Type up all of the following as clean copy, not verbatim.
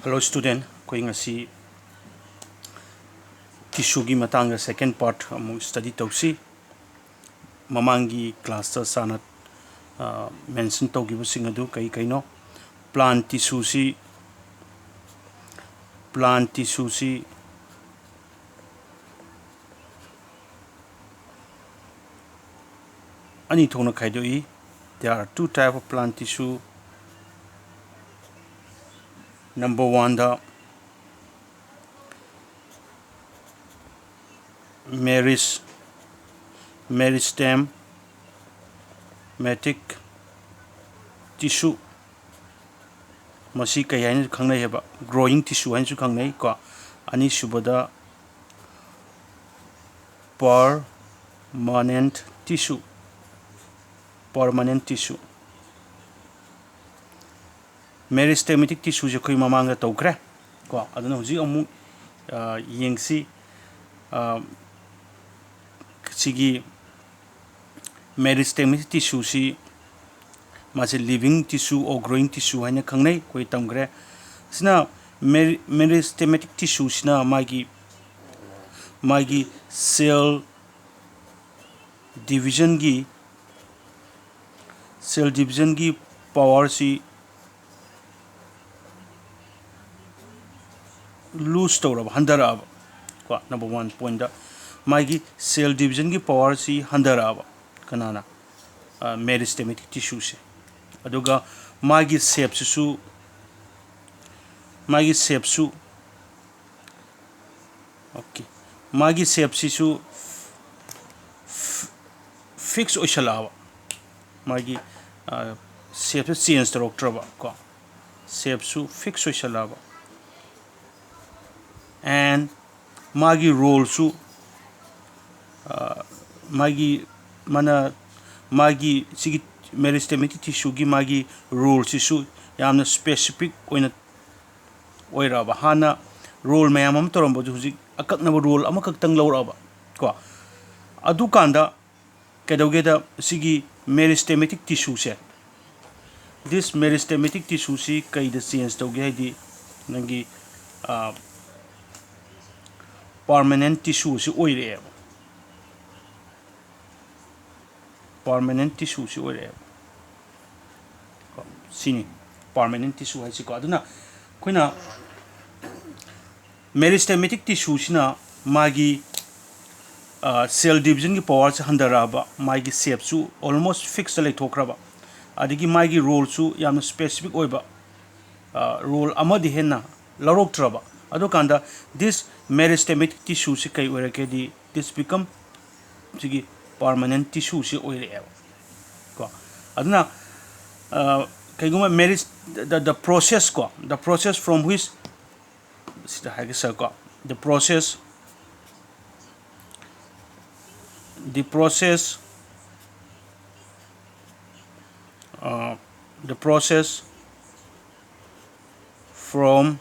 Hello student, koi ngasi tissue gi matang second part amu study tausi mamangi class ta sana mention taugi busing adu kai no plant tissue si ani thona khaidoi. There are two type of plant tissue. Number one, the meristematic tissue. Masi kaya ni khangnai heba growing tissue han su khangnai ko ani subada permanent tissue. Meristematic tissue je koi mamanga tawkre ko aduna huji amu yengsi sigi meristematic tissue si masi living tissue or growing tissue haina khangnai koi tamgre sina meristematic tissue sina magi cell division gi power si lose tawrab handarab ko number 1 point da magi cell division gi power si handarab kanana meristematic tissue se aduga magi shape su okay magi shape si su fix oishalaba magi shape change toroktraba ko shape su fix oishalaba and magi role su magi sigi meristematic tissue gi magi role si su yamna specific oiraba hana role mayamam torombo huji akaknaba role amakak lawraba ko adu kanda kedogeda sigi meristematic tissue se this meristematic tissue si kaida change toge haidi nangi permanent tissue si oire sini permanent tissue hai si ko aduna koina meristematic tissue sina magi cell division ki power se handaraba magi shape su almost fixed lai thokraba adigi magi role su yamna specific oiba role amadi henna laroktraba ado kanda this meristematic tissue si kai oirake di this become sigi permanent tissue si oire ko aduna kaiguma the process from which the process from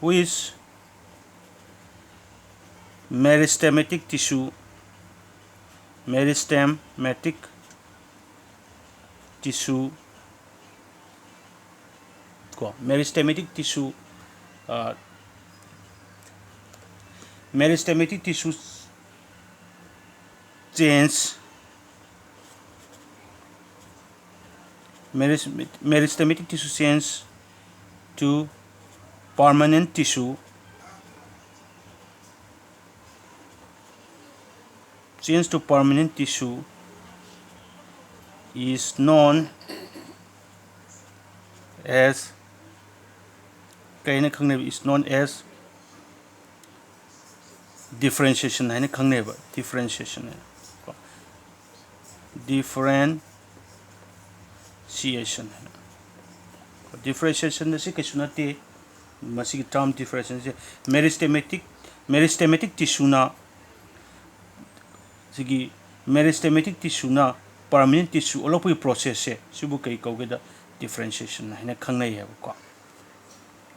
which meristematic tissue change meristematic tissue change to permanent tissue is known as differentiation haina khangneba differentiation si kesunate masigi term differentiation meristematic tissue na sigi meristematic tissue na permanent tissue olopui process se sibu kai kaugeda differentiation haina khangnai heba ko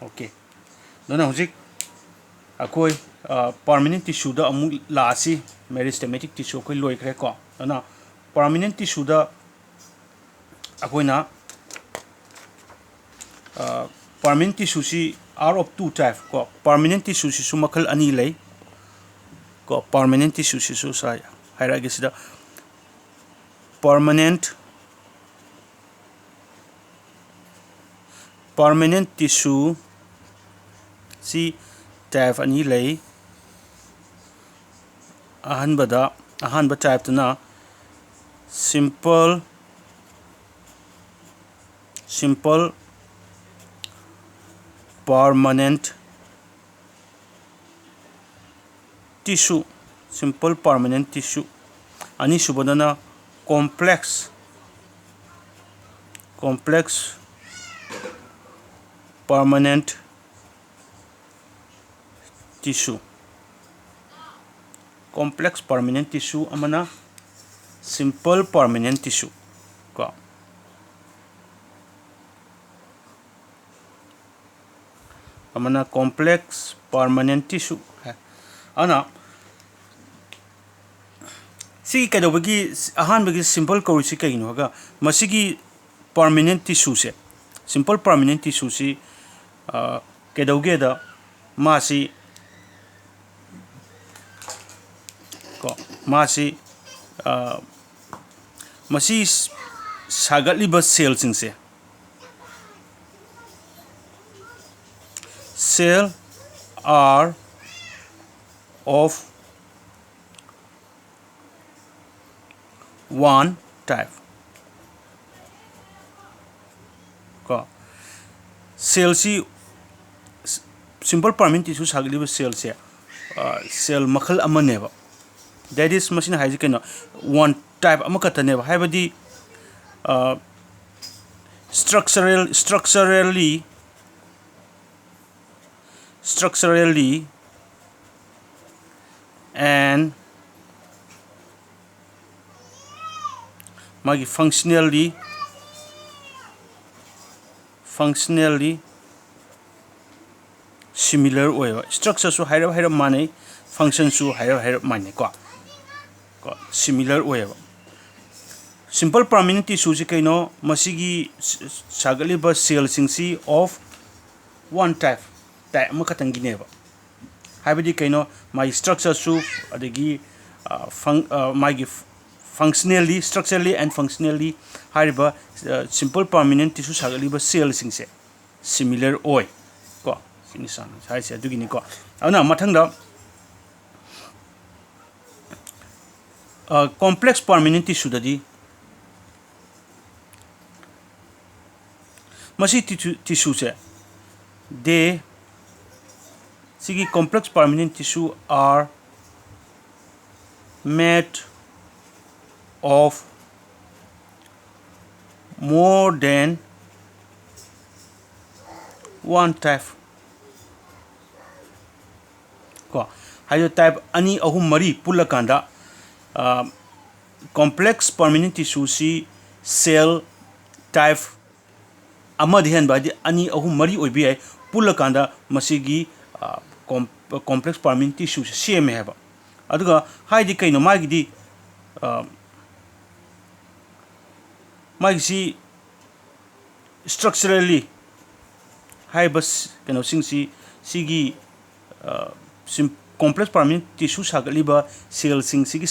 okay dona hojik akoi permanent tissue da amu laasi meristematic tissue koi loikre ko dona permanent tissue da akoina permanent tissue si are of two type ko permanent tissue si su makhal ani lei ko permanent tissue si su sa hairagi sida permanent tissue si type ani lei ahanba type na simple permanent tissue ani subadana complex permanent tissue amana simple permanent tissue ko amana complex permanent tissue hai ana si kadobagi ahan bagi simple ko si kaino ga masigi permanent tissue se simple permanent tissue si kedoge da masi ko masi masi sagatli ba cell sing se cell are of one type ko cell si simple permanent tissue sagli ba cell se cell makhal amane ba that is machine haji keno one type amakata ne ba haibadi structurally and magi functionally similar oyo structure su haira mane function su haira mane ko similar oyo simple permanent tissue si kaino masigi sagali ba cell singsi of one type amakatang gineba haibadi kaino my structure su adagi magi structurally and functionally hariba simple permanent tissue sagali ba cell singse similar oy ko sini san sai se adugini ko ana mathangda complex permanent tissue dadi masi tissue se they sigi complex permanent tissue are made of more than one type ko hayo type ani ahum mari pulakanda complex permanent tissue si cell type amadhen badi ani ahum mari oibi ai pulakanda masigi complex permanent tissue same heba aduga haidi kaino magidi magisi structurally haibas kano singsi sigi complex permanent tissue sagaliba cell sing sigi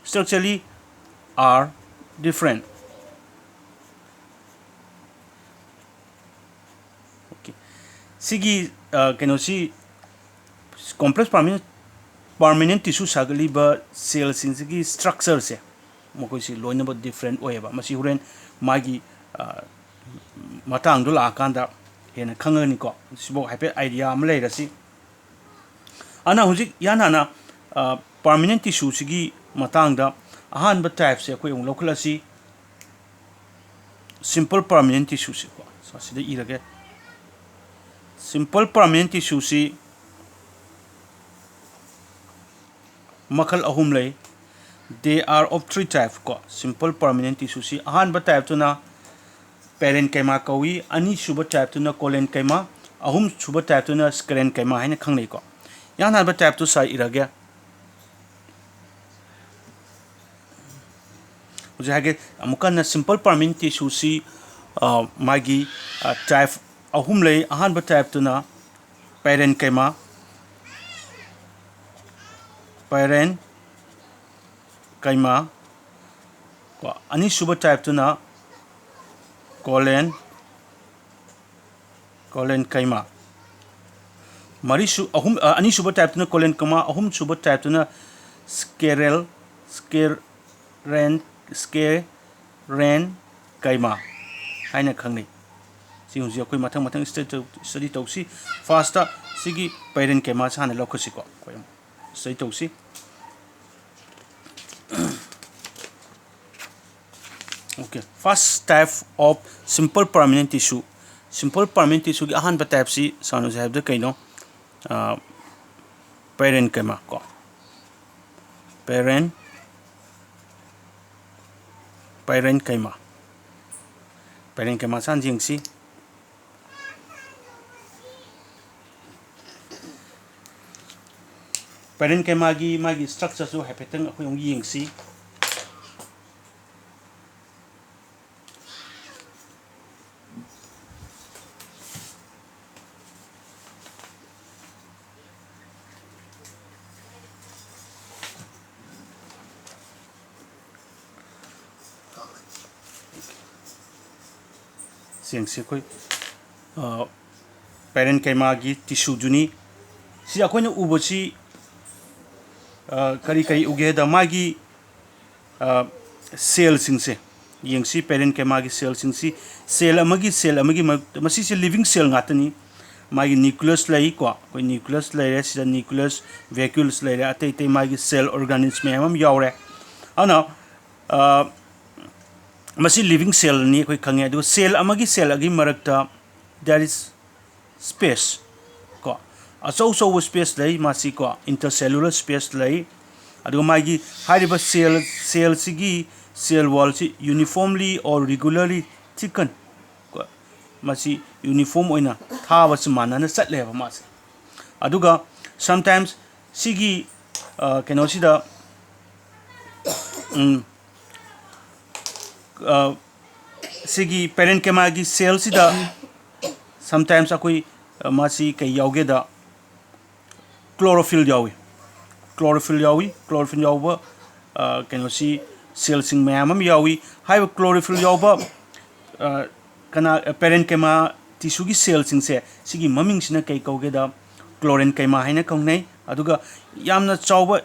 structurally are different okay sigi kano si complex permanent tissue sagaliba cell sing sigi structure se mokoi si loinaba different oeba masi huren magi matang do la kanda hena khangani ko sibo hape idea am le rasi ana hujik yana permanent tissue sigi matang da ahan ba type se ko yung local asi simple permanent tissue se ko so sida irage simple permanent tissue si makal ahum lay they are of three type ko simple permanent tissue si ahan ba type to na parenchyma kawi ani suba type to na collenchyma ahum suba type to na sclerenchyma haina khangnei ko yana ba type to sai irage ujage amukan na simple permanent tissue si मागी type अहुम ले अहानब type तुना parenchyma को अनीसुब type तुना collenchyma मरीसु अहुम अनीसुब type तुना collenchyma अहुम सुब type तुना स्केरेन्काइमा हाइना खंगनी सिंहुजी अखोई मथंग मथंग study तौसी fast सिगी parenchyma Sane लौखसिको कोयम study तौसी Okay. First type of simple permanent tissue. Simple permanent tissue की अहान type सी सानु से है कहीं नो parenchyma को parenchyma सान जिंग सी parenchyma की मागी structure जो है पेटर्न अखोई उंगी जिंग सी से कोई parenchyma की टिश्यू जुनी सी अखोइना उबसी करी करी उगे द मागी सेल सिंगसे यंगसी parenchyma की सेल सिंगसी सेल मसी से लिविंग सेल गातनी मागी न्यूक्लियस लाई को कोई न्यूक्लियस लेरे सिदा न्यूक्लियस वैक्यूल्स लेरे अते ते मागी सेल ऑर्गेनिज्म हम यावरे अना मसी लिविंग सेल नि कोई खंगे दो सेल अमगी सेल अगी मरकता देयर इज स्पेस को असो स्पेस लई मासी को इंटरसेलुलर स्पेस लई अदो मागी हारिबा सेल सिगी सेल वॉल सी यूनिफॉर्मली और रेगुलरली थिकन को मासी यूनिफॉर्म ओइना थाबस मानना चटलेबा मासी अदुगा समटाइम्स सिगी केनोसिदा सिगी parenchyma की सेल सिदा sometimes अकोई मासी कई यावगेदा क्लोरोफिल यावी केनोसी सेल सिंग मैम यावी हाइब क्लोरोफिल यावबा कना parenchyma टिश्यू की सेल सिंग से सिगी ममिंग सिना कई कौगेदा क्लोरेन्काइमा हाइना कौनै अदुगा यामना चावबा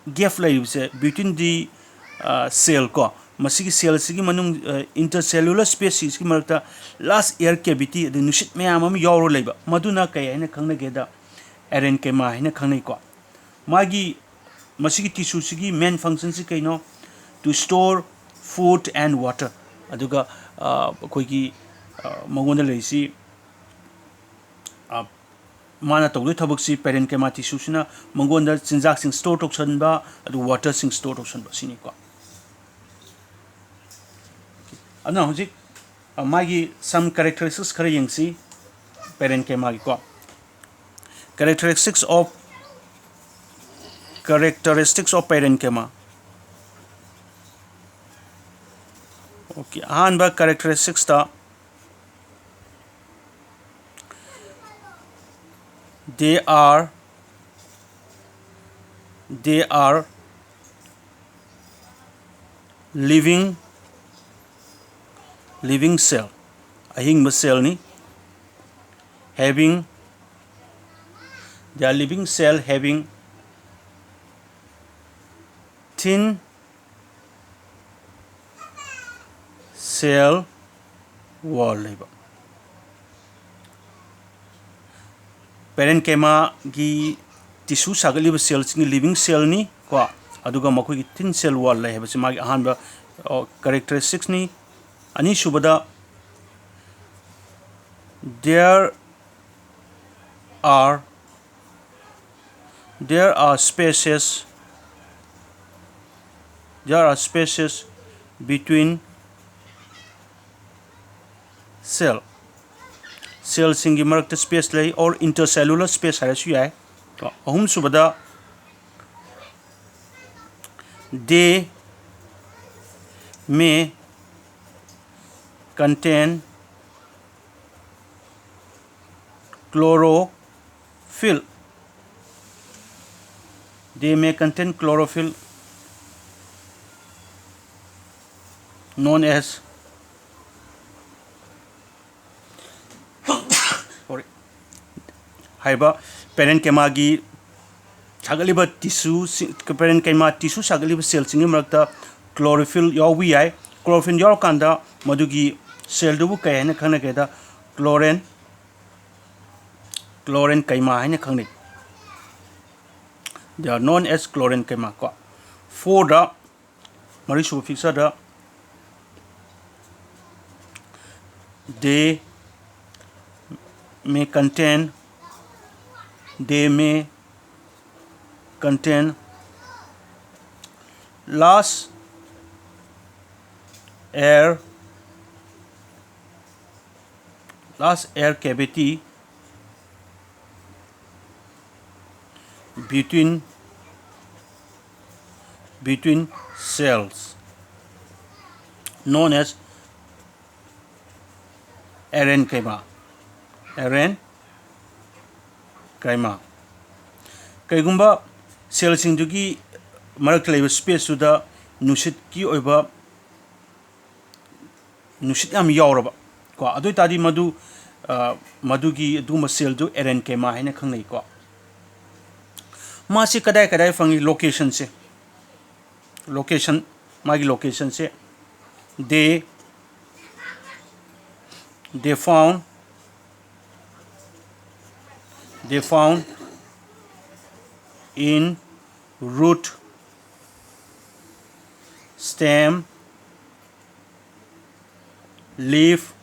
गैप लैबसे बिटवीन दी सेल को मसीगी सेल सिगी मनुंग इंटरसेलुलर स्पेस की मरकता लास्ट एयर कैविटी अदु नुसित मैम हम यावरो लैबा मदुना कई हाइना खंगनेगेदा parenchyma हाइना खंगनै को मागी मसीगी टिश्यू सिगी मेन फंक्शन सि कइनो to store food and water अदुगा कोइगी मगोंदा लैसी माना तौदो थबक सि parenchyma टिश्यू सिना मंगोंदा चिंजाक सिंग स्टोर तोक्सनबा अदु वाटर सिंग स्टोर तोक्सनबा सिनि को अना हुजिक मागी सम कैरेक्टरिस्टिक्स खरे यंगसी parenchyma की को characteristics of parenchyma okay ahanba characteristics ta they are living cell ahing cell ni having they are living cell having thin cell wall लेबा parenchyma की टिश्यू सागलिब सेल सिंग living cell नि को अदुगा मखोई की thin cell wall ले हेबसे मागी अहानबा characteristics नि अनि सुबदा there are spaces between cell सिंगी मरकत स्पेस लई और इंटरसेलुलर स्पेस हारसु याय अहुम सुबदा they may contain chlorophyll. They may contain chlorophyll, known as parenchyma gi sagaliba tissue parenchyma tissue sagaliba cell singi marakta chlorophyll yawi yai. Chlorophyll yaw kanda madugi cell dubu kay haina khangna keda chlorenchyma haina khangni. They are known as chlorenchyma. For the marisu fixa da they may contain last air cavity between cells, known as parenchyma. Kaigumba cell singdugi marakta leba space suda nusit ki oiba nusit yam yawraba ko adu tadi madugi aduma cell du parenchyma haina khangnai ko. Masi kadai fangi location se they found in root, stem, leaf,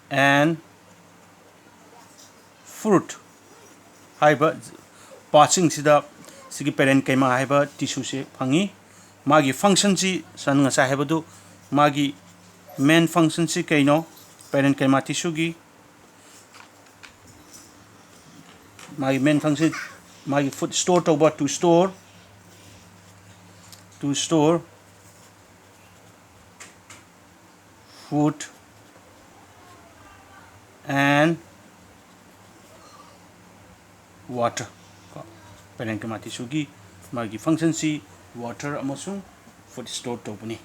and fruit. Haiba passing sida sigi parenchyma haiba tissue se phangi. Magi function si san ngasa haiba du magi main function si kaino parenchyma tissue gi magi main function magi food store to store food and water. Parenchyma tissue gi magi function si water amasung food store tobuni.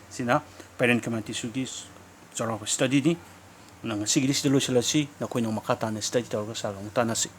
Sina parenchyma tissue gi charo study ni nang sigili silo sila si na koy nang makata na study tawag sa long tanasi.